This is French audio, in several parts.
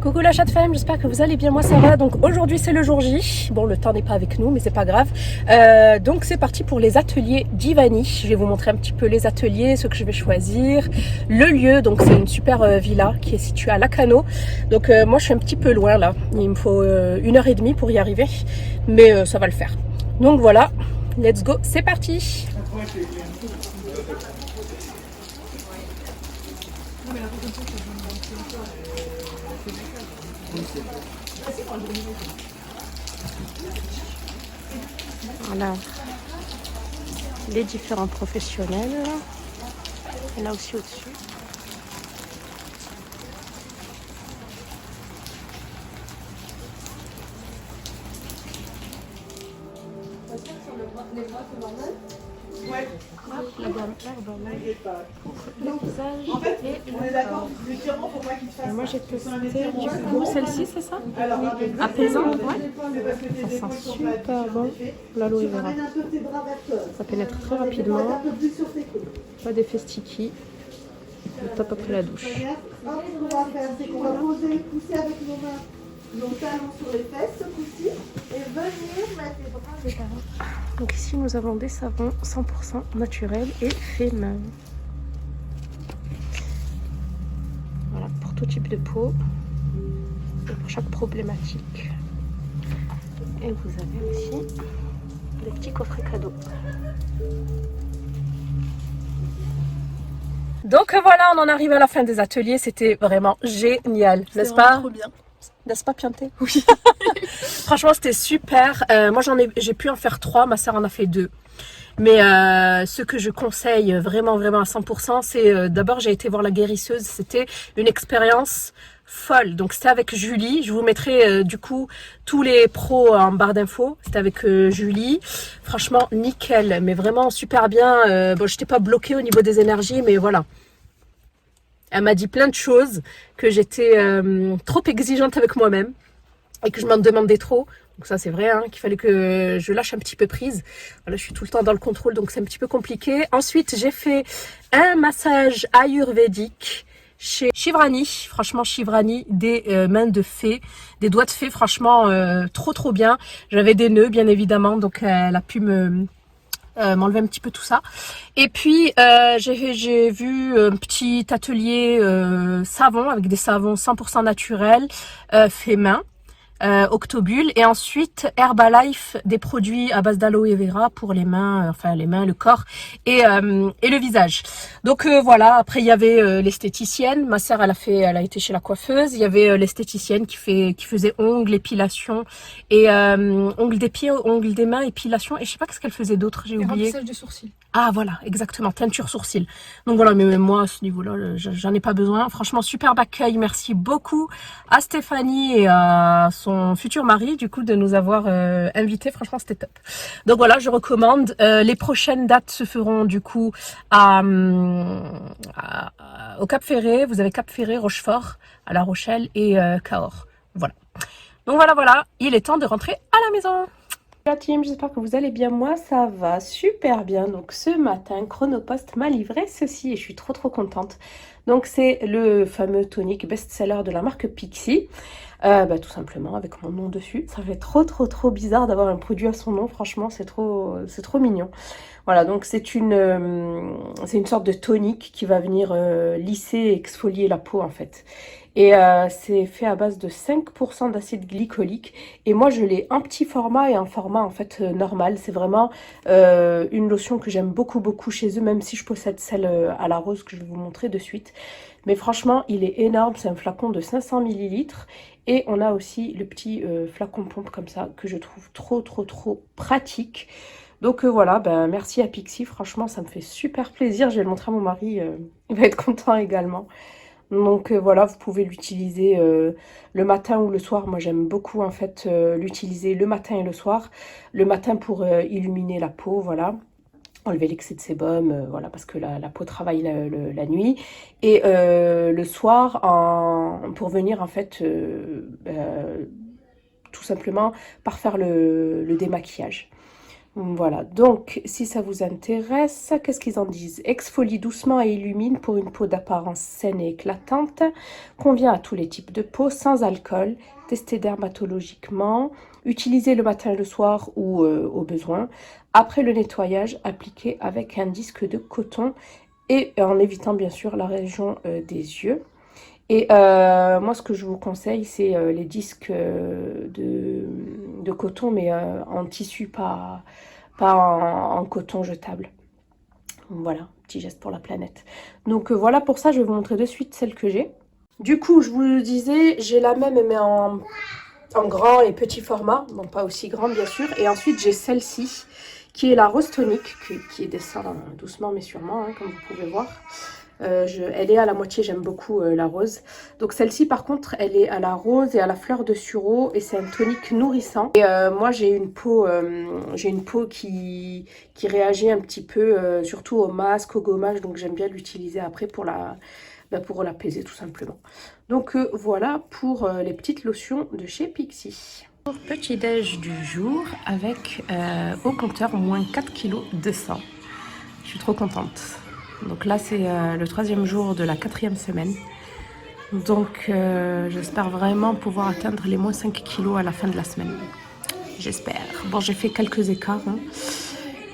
Coucou la chatte femme, j'espère que vous allez bien, moi ça va. Donc aujourd'hui c'est le jour J, bon le temps n'est pas avec nous mais c'est pas grave. Donc c'est parti pour les ateliers d'Ivani. Je vais vous montrer un petit peu les ateliers, ce que je vais choisir, le lieu. Donc c'est une super villa qui est située à Lacano. Donc moi je suis un petit peu loin là, il me faut 1h30 pour y arriver, mais ça va le faire. Donc voilà, let's go, c'est parti. Voilà les différents professionnels. Et là aussi au-dessus. Ouais. La gamme le visage En fait, et on est d'accord, le tirement, faut pas qu'il te fasse. et moi j'ai testé du du coup celle-ci, c'est ça? Alors, Apaisant, ouais. c'est parce que tes Ça épaules sent sont pas super bien bon, effet. l'aloe Tu vera. ramènes un peu tes bras vers toi. Ça pénètre très Un rapidement, peu plus sur tes coudes. pas d'effet sticky. Le top après la douche. Hop, ce qu'on va faire, c'est qu'on va poser, pousser avec nos mains, nos talons sur les fesses, ce coup-ci, et venir mettre les bras de talons. Donc ici nous avons des savons 100% naturels et faits main. Voilà, pour tout type de peau et pour chaque problématique. Et vous avez aussi des petits coffrets cadeaux. Donc voilà, on en arrive à la fin des ateliers, c'était vraiment génial, n'est-ce pas? Trop bien. N'est-ce pas Pianté? Oui. Franchement, c'était super. Moi, j'ai pu en faire 3, ma soeur en a fait 2. Mais ce que je conseille vraiment à 100%, c'est d'abord j'ai été voir la guérisseuse. C'était une expérience folle. Donc c'était avec Julie. Je vous mettrai du coup tous les pros en barre d'infos. C'était avec Julie. Franchement nickel, mais vraiment super bien. Bon, j'étais pas bloquée au niveau des énergies, mais voilà. Elle m'a dit plein de choses, que j'étais trop exigeante avec moi-même et que je m'en demandais trop. Donc ça c'est vrai, hein, qu'il fallait que je lâche un petit peu prise. Voilà, je suis tout le temps dans le contrôle, donc c'est un petit peu compliqué. Ensuite, j'ai fait un massage ayurvédique chez Shivrani. Franchement, Shivrani, des mains de fée, des doigts de fée, franchement, trop bien. J'avais des nœuds, bien évidemment, donc elle a pu m'enlever un petit peu tout ça. Et puis j'ai vu un petit atelier savon avec des savons 100% naturels faits main. Octobule, et ensuite Herbalife, des produits à base d'aloe vera pour les mains, enfin les mains, le corps et le visage. Donc voilà, après il y avait l'esthéticienne, ma sœur elle a été chez la coiffeuse, il y avait l'esthéticienne qui faisait ongles, épilation et ongles des pieds, ongles des mains, épilation, et je sais pas qu'est-ce qu'elle faisait d'autre, j'ai oublié. Remplissage de sourcils. Ah voilà, exactement, teinture sourcil. Donc voilà, mais même moi à ce niveau-là, j'en ai pas besoin. Franchement, superbe accueil, merci beaucoup à Stéphanie et à son futur mari, du coup, de nous avoir invités. Franchement, c'était top. Donc voilà, je recommande. Les prochaines dates se feront du coup au Cap Ferré. Vous avez Cap Ferré, Rochefort, à La Rochelle et Cahors. Voilà. Donc voilà, il est temps de rentrer à la maison. La team, j'espère que vous allez bien, moi ça va super bien. Donc ce matin, Chronopost m'a livré ceci et je suis trop contente. Donc c'est le fameux tonique best-seller de la marque Pixi, tout simplement avec mon nom dessus. Ça fait trop bizarre d'avoir un produit à son nom, franchement c'est trop mignon. Voilà, donc c'est une sorte de tonique qui va venir lisser et exfolier la peau en fait. Et c'est fait à base de 5% d'acide glycolique. Et moi, je l'ai en petit format et en format en fait normal. C'est vraiment une lotion que j'aime beaucoup chez eux, même si je possède celle à la rose que je vais vous montrer de suite. Mais franchement, il est énorme. C'est un flacon de 500 ml. Et on a aussi le petit flacon pompe comme ça que je trouve trop pratique. Donc voilà, merci à Pixi. Franchement, ça me fait super plaisir. Je vais le montrer à mon mari. Il va être content également. Donc voilà, vous pouvez l'utiliser le matin ou le soir. Moi j'aime beaucoup en fait l'utiliser le matin et le soir. Le matin pour illuminer la peau, voilà. Enlever l'excès de sébum, voilà, parce que la peau travaille la nuit. Et le soir, pour venir en fait tout simplement par faire le démaquillage. Voilà, donc si ça vous intéresse, qu'est-ce qu'ils en disent? Exfolie doucement et illumine pour une peau d'apparence saine et éclatante. Convient à tous les types de peau, sans alcool. Testé dermatologiquement. Utilisé le matin et le soir ou au besoin. Après le nettoyage, appliqué avec un disque de coton et en évitant bien sûr la région des yeux. Et moi, ce que je vous conseille, c'est les disques de coton, mais en tissu, pas en coton jetable. Voilà, petit geste pour la planète. Donc voilà, pour ça, je vais vous montrer de suite celle que j'ai. Du coup, je vous le disais, j'ai la même, mais en grand et petit format. Bon, pas aussi grande, bien sûr. Et ensuite, j'ai celle-ci, qui est la rose tonique, qui descend doucement, mais sûrement, hein, comme vous pouvez voir. Elle est à la moitié, j'aime beaucoup la rose. Donc celle-ci par contre, elle est à la rose et à la fleur de sureau et c'est un tonique nourrissant. Et moi j'ai une peau qui réagit un petit peu, surtout au masque, au gommage, donc j'aime bien l'utiliser après pour l'apaiser tout simplement. Donc voilà pour les petites lotions de chez Pixi. Petit déj du jour avec au compteur moins 4 kg de sang. Je suis trop contente. Donc là, c'est le 3e jour de la 4e semaine. Donc j'espère vraiment pouvoir atteindre les moins 5 kilos à la fin de la semaine. J'espère. Bon, j'ai fait quelques écarts, hein,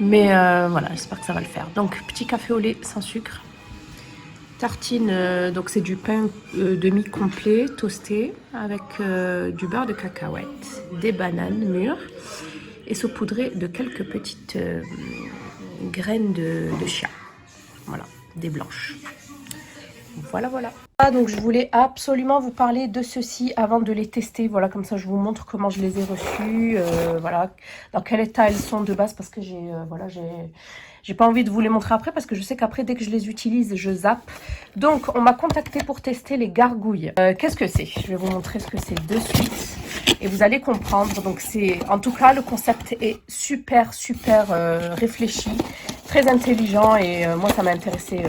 mais voilà, j'espère que ça va le faire. Donc, petit café au lait sans sucre. Tartine, donc c'est du pain demi-complet, toasté, avec du beurre de cacahuète, des bananes mûres et saupoudré de quelques petites graines de chia. Voilà, des blanches. Voilà, voilà. Donc je voulais absolument vous parler de ceci avant de les tester. Voilà, comme ça je vous montre comment je les ai reçus. Voilà, dans quel état elles sont de base parce que j'ai pas envie de vous les montrer après parce que je sais qu'après dès que je les utilise, je zappe. Donc on m'a contacté pour tester les gargouilles. Qu'est-ce que c'est? Je vais vous montrer ce que c'est de suite et vous allez comprendre. Donc c'est, en tout cas, le concept est super réfléchi, très intelligent et moi ça m'a intéressé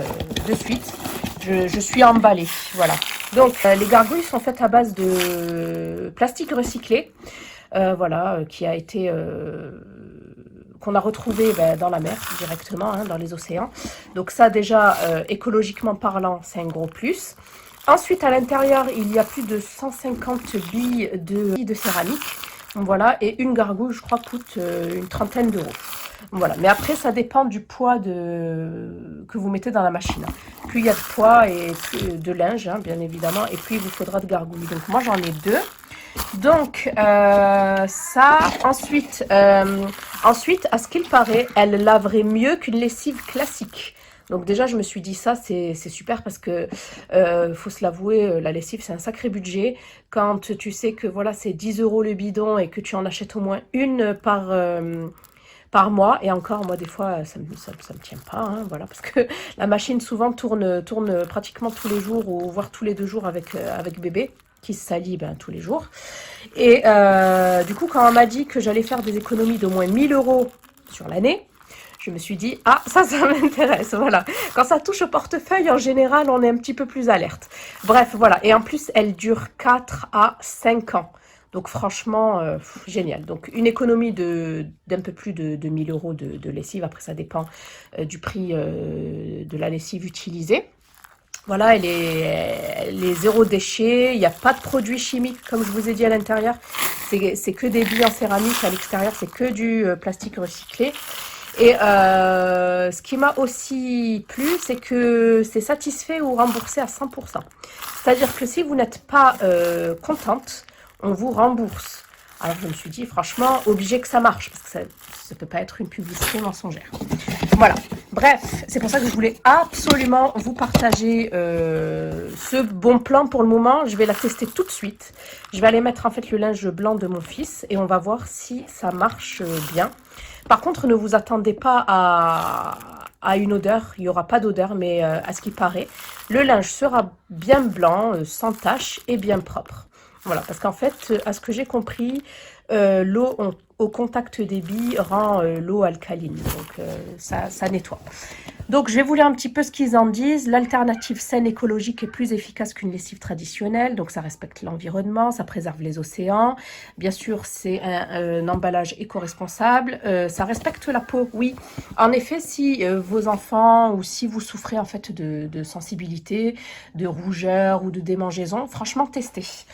de suite. Je suis emballée, voilà. Donc les gargouilles sont faites à base de plastique recyclé, voilà, qui a été qu'on a retrouvé dans la mer directement, hein, dans les océans. Donc ça déjà, écologiquement parlant, c'est un gros plus. Ensuite, à l'intérieur, il y a plus de 150 billes de céramique. Voilà, et une gargouille, je crois, coûte une trentaine d'euros. Voilà, mais après, ça dépend du poids que vous mettez dans la machine. Plus il y a de poids et plus de linge, hein, bien évidemment, et plus il vous faudra de gargouilles. Donc moi, j'en ai 2. Donc, ça, ensuite, à ce qu'il paraît, elle laverait mieux qu'une lessive classique. Donc déjà, je me suis dit ça, c'est super parce que, faut se l'avouer, la lessive, c'est un sacré budget. Quand tu sais que voilà, c'est 10 € le bidon et que tu en achètes au moins une par mois, et encore, moi, des fois, ça me tient pas, hein, voilà, parce que la machine, souvent, tourne pratiquement tous les jours, ou voire tous les 2 jours avec bébé, qui se salit tous les jours. Et du coup, quand on m'a dit que j'allais faire des économies d'au moins 1000 € sur l'année, je me suis dit, ah, ça m'intéresse, voilà. Quand ça touche au portefeuille, en général, on est un petit peu plus alerte. Bref, voilà. Et en plus, elle dure 4 à 5 ans. Donc franchement, génial. Donc une économie d'un peu plus de 1000 € de lessive. Après, ça dépend du prix de la lessive utilisée. Voilà, elle est zéro déchet. Il n'y a pas de produits chimiques, comme je vous ai dit à l'intérieur. C'est que des billes en céramique. À l'extérieur, c'est que du plastique recyclé. Et ce qui m'a aussi plu, c'est que c'est satisfait ou remboursé à 100%. C'est-à-dire que si vous n'êtes pas contente, on vous rembourse. Alors je me suis dit, franchement, obligé que ça marche, parce que ça ne peut pas être une publicité mensongère. Voilà, bref, c'est pour ça que je voulais absolument vous partager ce bon plan pour le moment. Je vais la tester tout de suite. Je vais aller mettre en fait le linge blanc de mon fils et on va voir si ça marche bien. Par contre, ne vous attendez pas à une odeur, il n'y aura pas d'odeur, mais à ce qui paraît, le linge sera bien blanc, sans tache et bien propre. Voilà, parce qu'en fait, à ce que j'ai compris, l'eau au contact des billes rend l'eau alcaline. Donc ça nettoie. Donc, je vais vous lire un petit peu ce qu'ils en disent. L'alternative saine écologique est plus efficace qu'une lessive traditionnelle. Donc, ça respecte l'environnement, ça préserve les océans. Bien sûr, c'est un emballage éco-responsable. Ça respecte la peau, oui. En effet, si vos enfants ou si vous souffrez en fait de sensibilité, de rougeur ou de démangeaison, franchement, testez.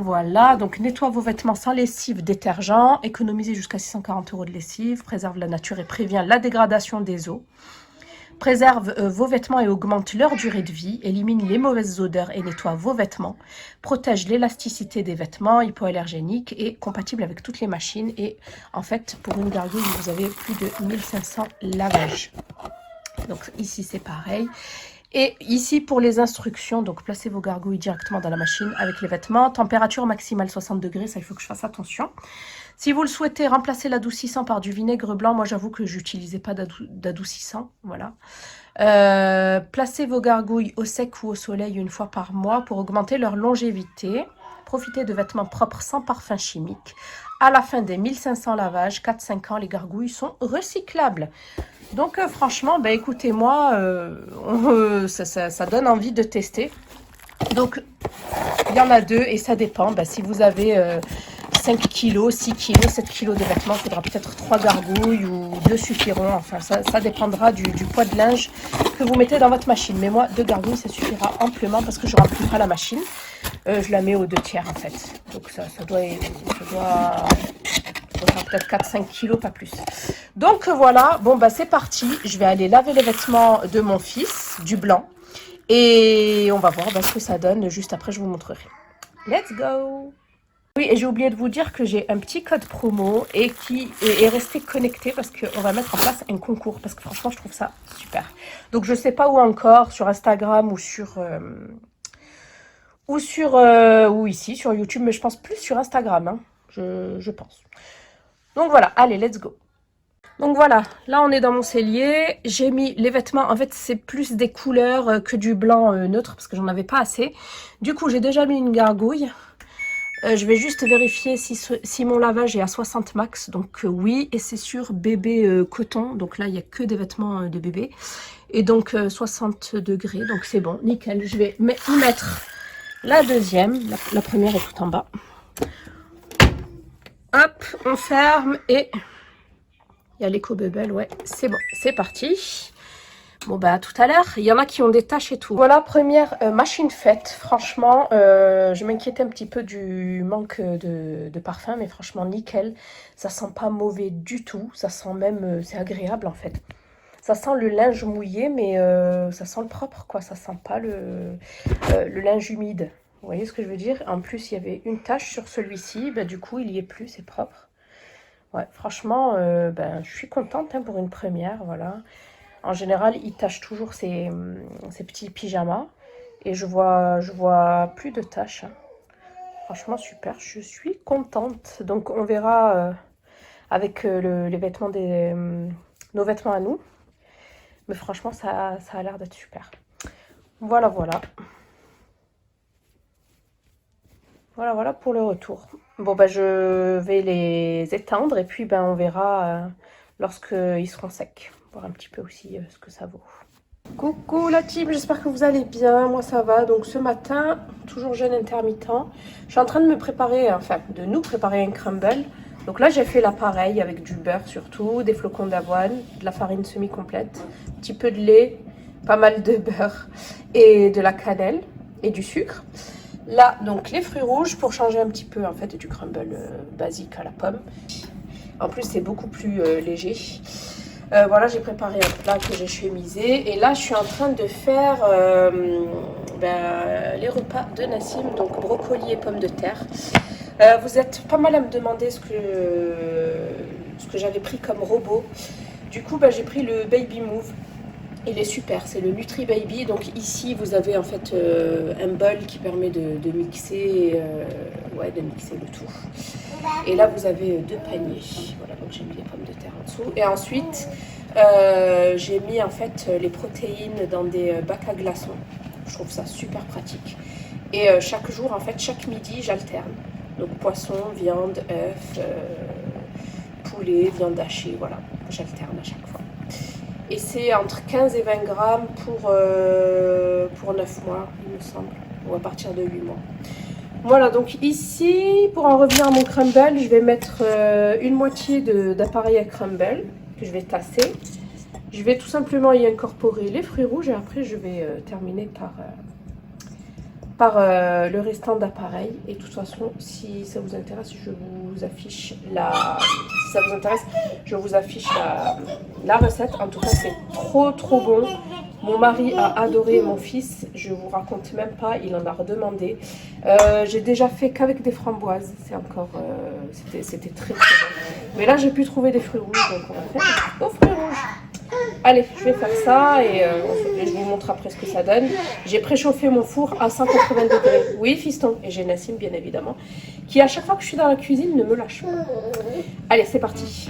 Voilà, donc nettoie vos vêtements sans lessive, détergent. Économisez jusqu'à 640 € de lessive. Préserve la nature et prévient la dégradation des eaux. Préserve vos vêtements et augmente leur durée de vie, élimine les mauvaises odeurs et nettoie vos vêtements, protège l'élasticité des vêtements, hypoallergénique et compatible avec toutes les machines. Et en fait, pour une gargouille, vous avez plus de 1500 lavages. Donc ici, c'est pareil. Et ici, pour les instructions, donc placez vos gargouilles directement dans la machine avec les vêtements. Température maximale 60 degrés, ça il faut que je fasse attention. Si vous le souhaitez, remplacer l'adoucissant par du vinaigre blanc. Moi, j'avoue que j'utilisais pas d'adoucissant. Voilà. Placez vos gargouilles au sec ou au soleil une fois par mois pour augmenter leur longévité. Profitez de vêtements propres sans parfum chimique. À la fin des 1500 lavages, 4-5 ans, les gargouilles sont recyclables. Donc, franchement, ben, écoutez-moi, ça donne envie de tester. Donc, il y en a deux et ça dépend. Ben, si vous avez 5 kg, 6 kg, 7 kg de vêtements, il faudra peut-être 3 gargouilles ou 2 suffiront. Enfin, ça dépendra du poids de linge que vous mettez dans votre machine. Mais moi, 2 gargouilles, ça suffira amplement parce que je ne remplis pas la machine. Je la mets aux 2 tiers en fait. Donc, ça doit faire peut-être 4-5 kg, pas plus. Donc, voilà. Bon, bah, c'est parti. Je vais aller laver les vêtements de mon fils, du blanc. Et on va voir ce que ça donne. Juste après, je vous montrerai. Let's go! Oui, et j'ai oublié de vous dire que j'ai un petit code promo et qui est resté connecté parce qu'on va mettre en place un concours. Parce que franchement, je trouve ça super. Donc, je ne sais pas où encore, sur Instagram ou ici, sur YouTube. Mais je pense plus sur Instagram, hein, je pense. Donc, voilà. Allez, let's go. Donc voilà, là on est dans mon cellier, j'ai mis les vêtements, en fait c'est plus des couleurs que du blanc neutre parce que j'en avais pas assez. Du coup j'ai déjà mis une gargouille, je vais juste vérifier si mon lavage est à 60 max, donc oui, et c'est sur bébé coton, donc là il n'y a que des vêtements de bébé, et donc 60 degrés, donc c'est bon, nickel. Je vais y mettre la deuxième, la première est tout en bas. Hop, on ferme et... Il y a l'éco-bubble, ouais, c'est bon, c'est parti. Bon, bah, à tout à l'heure. Il y en a qui ont des taches et tout. Voilà, première machine faite. Franchement, je m'inquiétais un petit peu du manque de parfum, mais franchement, nickel. Ça sent pas mauvais du tout. Ça sent même, c'est agréable en fait. Ça sent le linge mouillé, mais ça sent le propre, quoi. Ça sent pas le linge humide. Vous voyez ce que je veux dire? En plus, il y avait une tache sur celui-ci. Bah, du coup, il y est plus, c'est propre. Ouais, franchement, je suis contente hein, pour une première, voilà. En général, il tâche toujours ses petits pyjamas. Et je vois plus de taches. Hein. Franchement, super, je suis contente. Donc, on verra avec les vêtements nos vêtements à nous. Mais franchement, ça a l'air d'être super. Voilà, voilà. Voilà pour le retour. Bon, bah, je vais les éteindre et puis on verra lorsqu'ils seront secs. Voir un petit peu aussi ce que ça vaut. Coucou la team, j'espère que vous allez bien. Moi, ça va. Donc, ce matin, toujours jeûne intermittent. Je suis en train de me préparer, de nous préparer un crumble. Donc là, j'ai fait l'appareil avec du beurre surtout, des flocons d'avoine, de la farine semi-complète, un petit peu de lait, pas mal de beurre et de la cannelle et du sucre. Là, donc, les fruits rouges pour changer un petit peu, en fait, du crumble basique à la pomme. En plus, c'est beaucoup plus léger. Voilà, j'ai préparé un plat que j'ai chemisé. Et là, je suis en train de faire les repas de Nassim, donc brocoli et pommes de terre. Vous êtes pas mal à me demander ce que j'avais pris comme robot. Du coup, j'ai pris le Baby Move. Il est super, c'est le Nutri Baby. Donc ici, vous avez en fait un bol qui permet de mixer, le tout. Et là, vous avez 2 paniers. Voilà, donc j'ai mis les pommes de terre en dessous. Et ensuite, j'ai mis en fait les protéines dans des bacs à glaçons. Je trouve ça super pratique. Et chaque jour, en fait, chaque midi, j'alterne. Donc poisson, viande, œufs, poulet, viande hachée, voilà. J'alterne à chaque fois. Et c'est entre 15 et 20 grammes pour 9 mois, il me semble. Ou à partir de 8 mois. Voilà, donc ici, pour en revenir à mon crumble, je vais mettre une moitié d'appareil à crumble que je vais tasser. Je vais tout simplement y incorporer les fruits rouges et après je vais terminer par le restant d'appareil. Et de toute façon, si ça vous intéresse, je vous affiche la recette. En tout cas, c'est trop bon. Mon mari a adoré, mon fils, je vous raconte même pas, il en a redemandé. J'ai déjà fait qu'avec des framboises, c'était très bon. Mais là, j'ai pu trouver des fruits rouges, donc on va faire aux fruits rouges. Allez, je vais faire ça et je vous montre après ce que ça donne. J'ai préchauffé mon four à 180 degrés. Oui, fiston. Et j'ai Nassim, bien évidemment, qui à chaque fois que je suis dans la cuisine ne me lâche pas. Allez, c'est parti.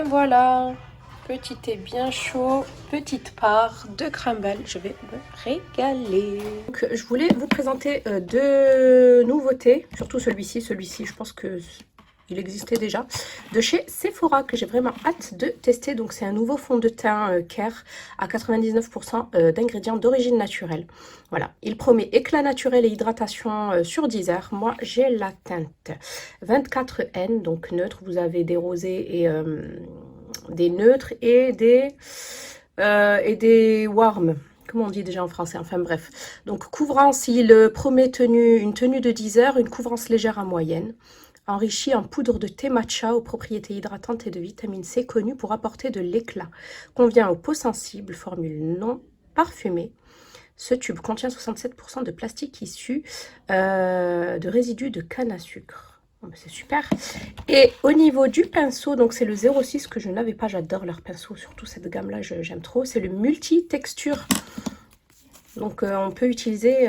Voilà, petit thé bien chaud, petite part de crumble, je vais me régaler. Donc, je voulais vous présenter deux nouveautés, surtout celui-ci je pense que il existait déjà, de chez Sephora que j'ai vraiment hâte de tester. Donc c'est un nouveau fond de teint Care à 99% d'ingrédients d'origine naturelle. Voilà, il promet éclat naturel et hydratation sur 10 heures. Moi j'ai la teinte 24N, donc neutre, vous avez des rosés et des neutres et des warm. Comment on dit déjà en français? Enfin bref. Donc couvrance, il promet une tenue de 10 heures, une couvrance légère à moyenne, enrichi en poudre de thé matcha aux propriétés hydratantes et de vitamine C, connue pour apporter de l'éclat. Convient aux peaux sensibles, formule non parfumée. Ce tube contient 67% de plastique issu de résidus de canne à sucre. Oh, c'est super. Et au niveau du pinceau, donc c'est le 06 que je n'avais pas. J'adore leur pinceau, surtout cette gamme-là, j'aime trop. C'est le multi-texture. Donc on peut l'utiliser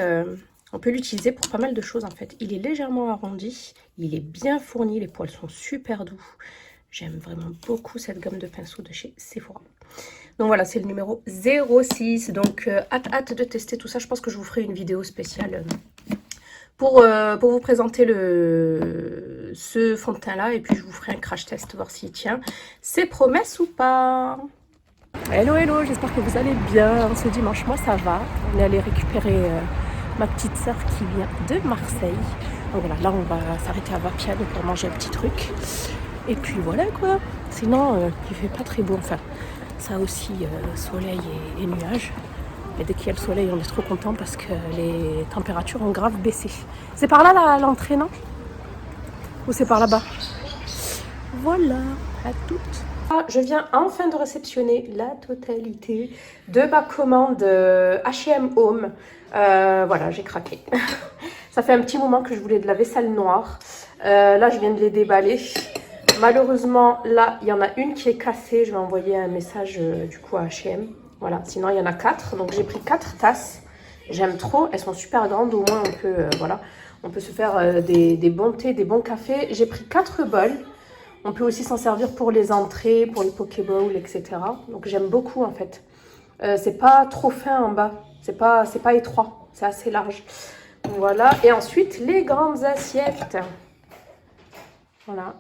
pour pas mal de choses en fait. Il est légèrement arrondi, il est bien fourni, les poils sont super doux. J'aime vraiment beaucoup cette gamme de pinceaux de chez Sephora. Donc voilà, c'est le numéro 06. Donc hâte de tester tout ça. Je pense que je vous ferai une vidéo spéciale pour vous présenter ce fond de teint là. Et puis je vous ferai un crash test, voir s'il tient ses promesses ou pas. Hello, j'espère que vous allez bien. Ce dimanche, moi ça va. On est allé récupérer ma petite soeur qui vient de Marseille. Donc voilà, là on va s'arrêter à Vapiano pour manger un petit truc. Et puis voilà quoi. Sinon, il fait pas très beau. Enfin, ça aussi, soleil et nuages. Et dès qu'il y a le soleil, on est trop content parce que les températures ont grave baissé. C'est par là l'entrée, non? Ou c'est par là-bas? Voilà, à toutes. Je viens enfin de réceptionner la totalité de ma commande H&M Home. Voilà, j'ai craqué. Ça fait un petit moment que je voulais de la vaisselle noire. Là, je viens de les déballer. Malheureusement, là, il y en a une qui est cassée. Je vais envoyer un message du coup à H&M. Voilà, sinon il y en a 4. Donc j'ai pris 4 tasses. J'aime trop. Elles sont super grandes. Au moins, on peut se faire des bons thés, des bons cafés. J'ai pris 4 bols. On peut aussi s'en servir pour les entrées, pour les pokéballs, etc. Donc j'aime beaucoup en fait. C'est pas trop fin en bas. C'est pas étroit. C'est assez large. Voilà. Et ensuite, les grandes assiettes. Voilà.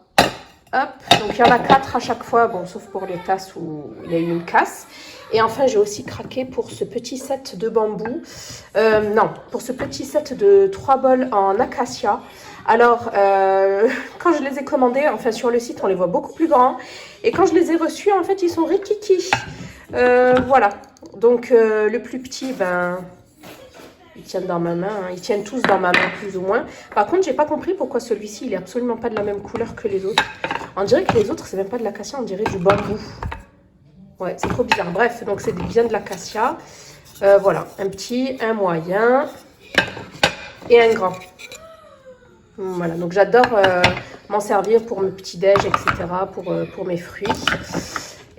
Hop. Donc il y en a 4 à chaque fois. Bon, sauf pour les tasses où il y a eu une casse. Et enfin, j'ai aussi craqué pour ce petit set de bambou. Pour ce petit set de 3 bols en acacia. Alors, quand je les ai commandés, enfin sur le site, on les voit beaucoup plus grands. Et quand je les ai reçus, en fait, ils sont rikiki. Voilà. Donc, le plus petit, ils tiennent dans ma main. Hein. Ils tiennent tous dans ma main, plus ou moins. Par contre, j'ai pas compris pourquoi celui-ci, il est absolument pas de la même couleur que les autres. On dirait que les autres, c'est même pas de l'acacia, on dirait du bambou. Ouais, c'est trop bizarre. Bref, donc c'est bien de l'acacia. Voilà, un petit, un moyen et un grand. Voilà, donc j'adore m'en servir pour mes petits déj, etc., pour mes fruits.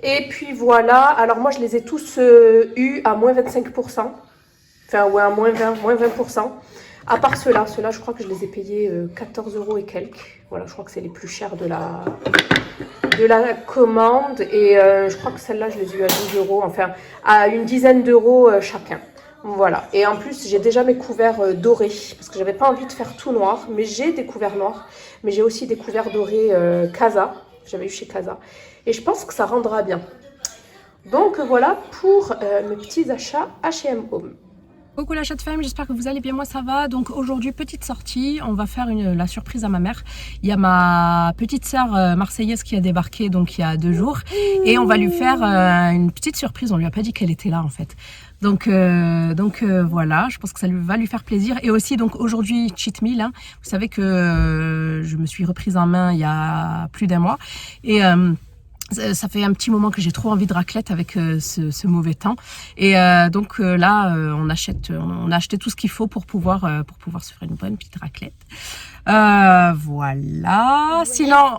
Et puis voilà, alors moi je les ai tous eus à moins 25%. Enfin, ouais, à moins 20, moins 20%. À part ceux-là, je crois que je les ai payés 14 euros et quelques. Voilà, je crois que c'est les plus chers de la commande. Et je crois que celle-là, je les ai eu à 12 euros, enfin, à une dizaine d'euros chacun. Voilà. Et en plus, j'ai déjà mes couverts dorés, parce que j'avais pas envie de faire tout noir, mais j'ai des couverts noirs. Mais j'ai aussi des couverts dorés Casa. J'avais eu chez Casa. Et je pense que ça rendra bien. Donc voilà pour mes petits achats H&M Home. Coucou la chatte femme, j'espère que vous allez bien, moi ça va. Donc aujourd'hui petite sortie, on va faire la surprise à ma mère. Il y a ma petite sœur marseillaise qui a débarqué donc il y a 2 jours et on va lui faire une petite surprise, on lui a pas dit qu'elle était là en fait. Donc voilà, je pense que ça va lui faire plaisir. Et aussi donc aujourd'hui cheat meal, hein. Vous savez que je me suis reprise en main il y a plus d'1 mois et ça fait un petit moment que j'ai trop envie de raclette avec ce mauvais temps. Et donc là, on a acheté tout ce qu'il faut pour pouvoir se faire une bonne petite raclette. Voilà. Sinon,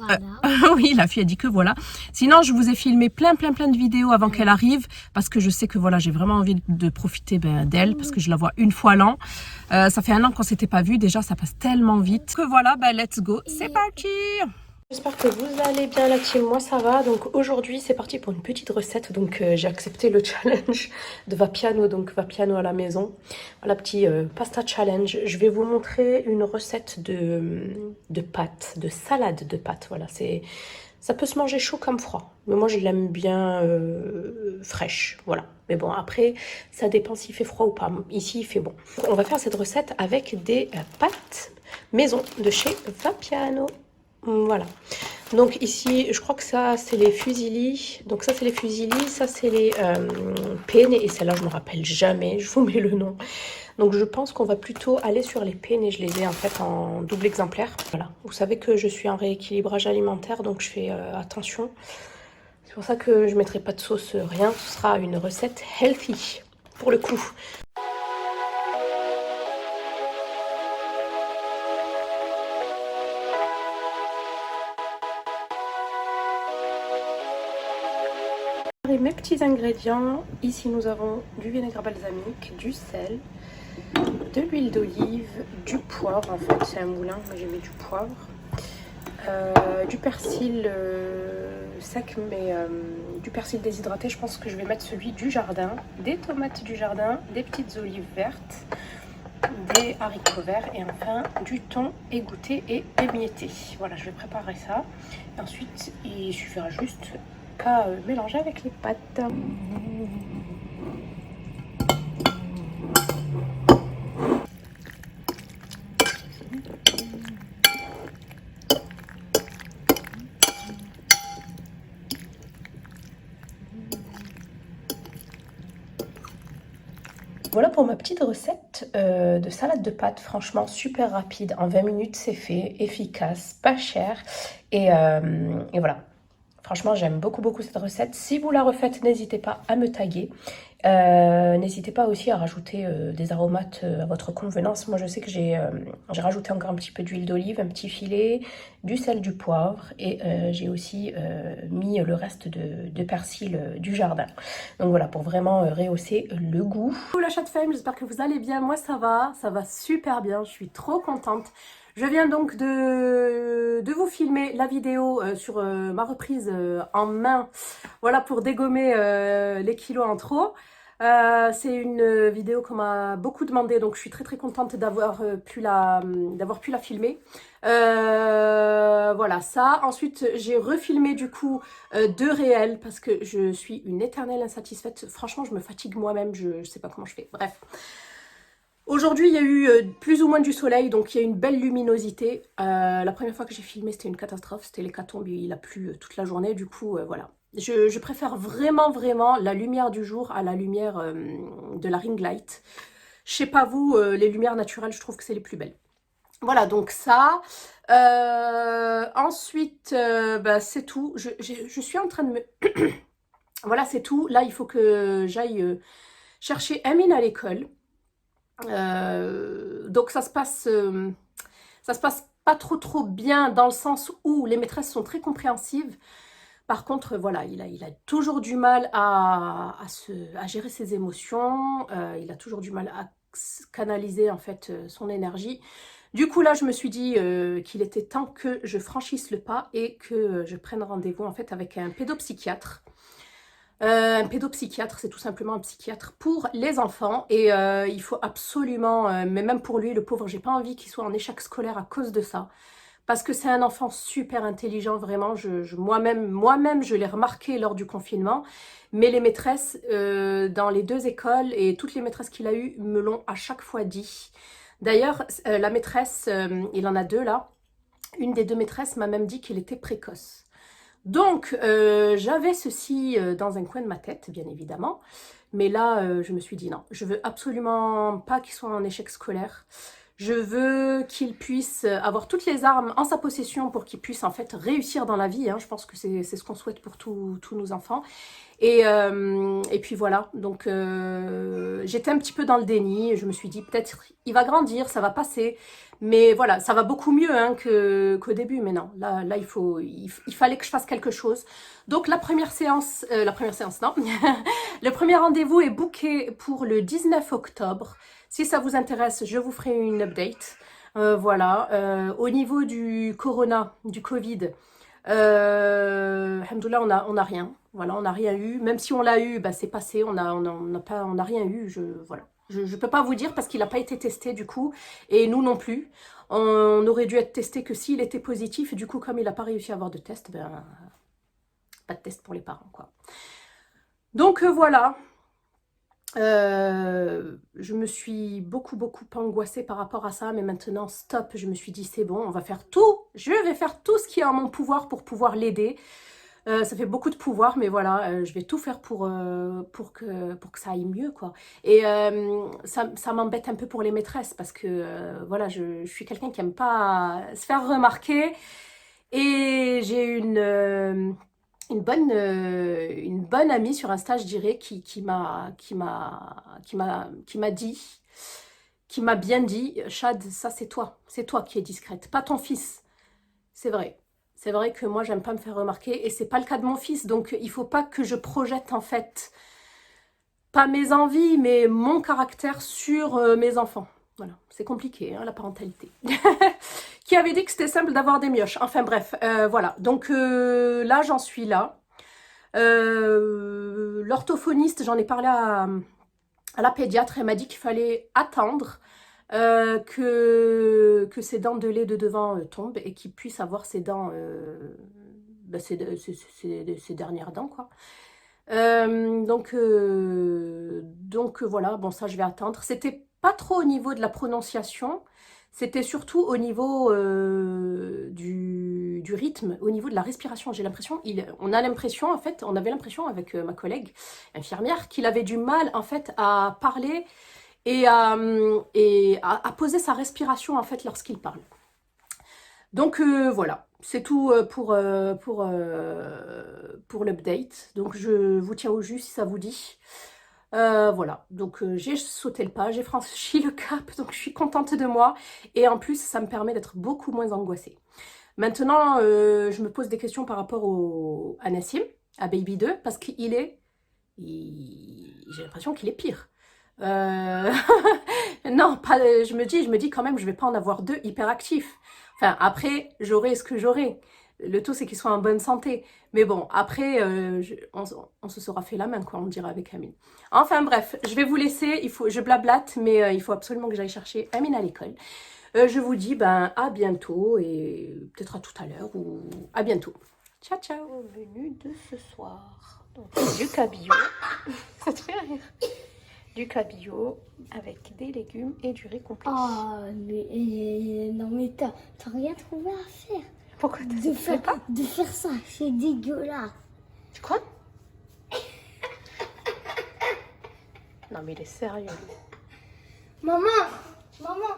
oui, la fille a dit que voilà. Sinon, je vous ai filmé plein de vidéos avant qu'elle arrive parce que je sais que voilà, j'ai vraiment envie de profiter d'elle parce que je la vois une fois l'an. Ça fait 1 an qu'on s'était pas vu. Déjà, ça passe tellement vite que voilà, let's go. C'est parti. J'espère que vous allez bien la team, moi ça va. Donc aujourd'hui c'est parti pour une petite recette. Donc j'ai accepté le challenge de Vapiano, donc Vapiano à la maison. Voilà, petit pasta challenge. Je vais vous montrer une recette de pâtes, de salade de pâtes. Voilà, ça peut se manger chaud comme froid. Mais moi je l'aime bien fraîche, voilà. Mais bon après ça dépend s'il fait froid ou pas. Ici il fait bon. On va faire cette recette avec des pâtes maison de chez Vapiano. Voilà, donc ici je crois que ça c'est les fusilli, donc ça c'est les fusilli, ça c'est les penne, et celle-là je me rappelle jamais, je vous mets le nom. Donc je pense qu'on va plutôt aller sur les penne et je les ai en fait en double exemplaire. Voilà, vous savez que je suis en rééquilibrage alimentaire donc je fais attention. C'est pour ça que je ne mettrai pas de sauce, rien, ce sera une recette healthy pour le coup. Et mes petits ingrédients, ici nous avons du vinaigre balsamique, du sel, de l'huile d'olive, du poivre, en fait c'est un moulin, mais j'ai mis du poivre, du persil sec, mais du persil déshydraté, je pense que je vais mettre celui du jardin, des tomates du jardin, des petites olives vertes, des haricots verts et enfin du thon égoutté et émietté. Voilà, je vais préparer ça. Et ensuite, il suffira juste qu'à mélanger avec les pâtes. Voilà pour ma petite recette de salade de pâtes, franchement super rapide, en 20 minutes c'est fait, efficace, pas cher et voilà. Franchement, j'aime beaucoup cette recette. Si vous la refaites, n'hésitez pas à me taguer. N'hésitez pas aussi à rajouter des aromates à votre convenance. Moi, je sais que j'ai rajouté encore un petit peu d'huile d'olive, un petit filet, du sel, du poivre. Et j'ai aussi mis le reste de persil du jardin. Donc voilà, pour vraiment rehausser le goût. Coucou la chatte femme, j'espère que vous allez bien. Moi, ça va super bien. Je suis trop contente. Je viens donc de vous filmer la vidéo sur ma reprise en main, voilà, pour dégommer les kilos en trop. C'est une vidéo qu'on m'a beaucoup demandé, donc je suis très contente d'avoir pu la filmer. Voilà ça. Ensuite, j'ai refilmé du coup 2 réels parce que je suis une éternelle insatisfaite. Franchement, je me fatigue moi-même, je sais pas comment je fais. Bref. Aujourd'hui, il y a eu plus ou moins du soleil, donc il y a une belle luminosité. La première fois que j'ai filmé, c'était une catastrophe, c'était l'hécatombe, il a plu toute la journée, du coup, voilà. Je préfère vraiment la lumière du jour à la lumière de la ring light. Je sais pas vous, les lumières naturelles, je trouve que c'est les plus belles. Voilà, donc ça. Ensuite, c'est tout. Je suis en train de me... Voilà, c'est tout. Là, il faut que j'aille chercher Amine à l'école. Donc ça se passe pas trop bien dans le sens où les maîtresses sont très compréhensives. Par contre, voilà, il a toujours du mal à gérer ses émotions, il a toujours du mal à canaliser en fait son énergie. Du coup, là, je me suis dit qu'il était temps que je franchisse le pas et que je prenne rendez-vous en fait avec un pédopsychiatre. Un pédopsychiatre, c'est tout simplement un psychiatre pour les enfants et il faut absolument, mais même pour lui, le pauvre, j'ai pas envie qu'il soit en échec scolaire à cause de ça. Parce que c'est un enfant super intelligent, vraiment. Moi-même, je l'ai remarqué lors du confinement. Mais les maîtresses dans les 2 écoles et toutes les maîtresses qu'il a eues me l'ont à chaque fois dit. D'ailleurs, la maîtresse, il en a 2 là. Une des 2 maîtresses m'a même dit qu'il était précoce. Donc, j'avais ceci dans un coin de ma tête, bien évidemment. Mais là, je me suis dit non, je veux absolument pas qu'il soit en échec scolaire. Je veux qu'il puisse avoir toutes les armes en sa possession pour qu'il puisse en fait réussir dans la vie. Hein. Je pense que c'est ce qu'on souhaite pour tous nos enfants. Et puis voilà, donc j'étais un petit peu dans le déni. Je me suis dit peut-être il va grandir, ça va passer. Mais voilà, ça va beaucoup mieux hein, qu'au début. Mais non, là il fallait que je fasse quelque chose. Donc la première séance non. Le premier rendez-vous est booké pour le 19 octobre. Si ça vous intéresse, je vous ferai une update. Voilà. Au niveau du corona, du Covid, alhamdoulilah, on n'a rien. Voilà, on n'a rien eu. Même si on l'a eu, bah, c'est passé. On n'a rien eu. Voilà. Je ne peux pas vous dire parce qu'il n'a pas été testé du coup. Et nous non plus. On aurait dû être testé que s'il était positif. Et du coup, comme il n'a pas réussi à avoir de test, ben, pas de test pour les parents, quoi. Donc voilà. Je me suis beaucoup angoissée par rapport à ça, mais maintenant stop, je me suis dit c'est bon, on va faire tout, je vais faire tout ce qui est en mon pouvoir pour pouvoir l'aider. Ça fait beaucoup de pouvoir, mais voilà, je vais tout faire pour que ça aille mieux, quoi. Et ça m'embête un peu pour les maîtresses, parce que voilà, je suis quelqu'un qui aime pas se faire remarquer, et j'ai une bonne amie sur Insta, je dirais, qui m'a dit, qui m'a bien dit, Chad, ça c'est toi qui es discrète, pas ton fils. C'est vrai. C'est vrai que moi, j'aime pas me faire remarquer et c'est pas le cas de mon fils. Donc, il faut pas que je projette, en fait, pas mes envies, mais mon caractère sur mes enfants. Voilà, c'est compliqué, hein, la parentalité. Qui avait dit que c'était simple d'avoir des mioches. Enfin bref, voilà. Donc là, j'en suis là. L'orthophoniste, j'en ai parlé à la pédiatre, elle m'a dit qu'il fallait attendre que ses dents de lait de devant tombent et qu'il puisse avoir ses dents, bah, ses dernières dents, quoi. Donc voilà, bon ça je vais attendre. C'était pas trop au niveau de la prononciation, c'était surtout au niveau du rythme, au niveau de la respiration. J'ai l'impression, on a l'impression en fait, on avait l'impression avec ma collègue infirmière qu'il avait du mal en fait à parler et à poser sa respiration en fait lorsqu'il parle. Donc voilà, c'est tout pour l'update. Donc je vous tiens au jus si ça vous dit. Voilà, donc j'ai sauté le pas, j'ai franchi le cap, donc je suis contente de moi. Et en plus, ça me permet d'être beaucoup moins angoissée. Maintenant, je me pose des questions par rapport à Nassim, à Baby 2, parce qu'il est... J'ai l'impression qu'il est pire. Non, pas, je me dis quand même, je vais pas en avoir 2 hyperactifs. Enfin, après, j'aurai ce que j'aurai. Le tout, c'est qu'ils soient en bonne santé. Mais bon, après, on se sera fait la main, quoi, on dirait avec Amine. Enfin bref, je vais vous laisser. Je blablate, mais il faut absolument que j'aille chercher Amine à l'école. Je vous dis ben, à bientôt et peut-être à tout à l'heure ou à bientôt. Ciao, ciao. Au menu de ce soir. Donc, du cabillaud. Ça te fait rire. Du cabillaud avec des légumes et du riz complet. Oh, mais non, mais t'as rien trouvé à faire. Pourquoi tu fais pas? De faire ça, c'est dégueulasse. Tu crois? Non, mais il est sérieux. Maman, maman,